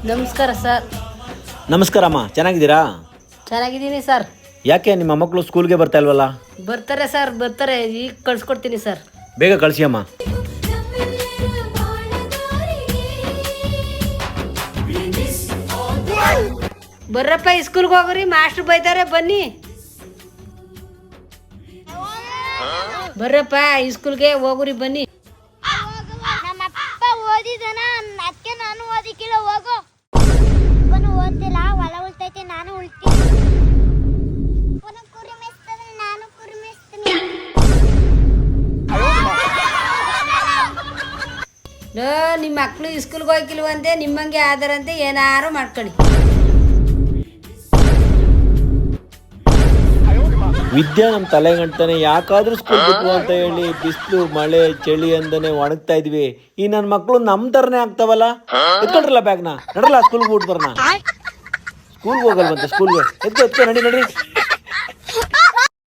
ನಮಸ್ಕಾರ ಸರ್. ನಮಸ್ಕಾರಮ್ಮ, ಚೆನ್ನಾಗಿದ್ದೀರಾ? ಚೆನ್ನಾಗಿದ್ದೀನಿ ಸರ್. ಯಾಕೆ ನಿಮ್ಮ ಮಕ್ಕಳು ಸ್ಕೂಲ್ಗೆ ಬರ್ತಾ ಇಲ್ವಲ್ಲ? ಬರ್ತಾರೆ ಸರ್, ಬರ್ತಾರೆ. ಈಗ ಕಳ್ಸ್ಕೊಡ್ತೀನಿ ಸರ್. ಬೇಗ ಕಳಿಸಿ ಅಮ್ಮ. ಬರ್ರಪ್ಪ, ಸ್ಕೂಲ್ಗೆ ಹೋಗ್ರಿ, ಮಾಸ್ಟ್ರು ಬೈತಾರೆ. ಬನ್ನಿ ಬರ್ರಪ್ಪ, ಸ್ಕೂಲ್ಗೆ ಹೋಗ್ರಿ, ಬನ್ನಿ. ನಮ್ಮಪ್ಪ ಓದಿದನ, ಅದಕ್ಕೆ ನಾನು ಓದಿಕ್ಕಿಲ್ಲ. ಹೋಗು. ಓದ್ತಿಲ್ಲ, ಹೊಲ ಉಳ್ತೈತೆ, ನಾನು ಉಳ್ತೀನಿ. ಕುರಿ ಮೇಯಿಸ್ತಾನೆ, ನಾನು ಕುರಿ ಮೇಯಿಸ್ತೀನಿ. ನಿಮ್ಮ ಮಕ್ಳು ಸ್ಕೂಲ್ಗೆ ಹೋಗಿಲ್ವಂತೆ, ನಿಮ್ಮಂಗೆ ಆದರಂತೆ ಏನಾರು ಮಾಡ್ಕೊಳ್ಳಿ. ವಿದ್ಯಾ ನಮ್ಮ ತಲೆಗಂಟಾನೆ ಯಾಕಾದ್ರೂ ಸ್ಕೂಲ್ ಬಿಟ್ಟು ಅಂತ ಹೇಳಿ ಬಿಸಿಲು ಮಳೆ ಚಳಿ ಅಂದನೆ ಒಣಗ್ತಾ ಇದ್ವಿ. ಈ ನನ್ನ ಮಕ್ಕಳು ನಮ್ಮ ಥರನೇ ಆಗ್ತಾವಲ್ಲ. ಎತ್ಕೊಳ್ರಲ್ಲ ಬ್ಯಾಗ್ನ, ನಡಲ್ಲ ಸ್ಕೂಲ್ಗೆ ಬಿಟ್ಟು ಬರೋಣ. ಸ್ಕೂಲ್ಗೆ ಹೋಗಲ್ವಂತೆ, ಸ್ಕೂಲ್ಗೆ ಎತ್ಕೊ ನಡಿ.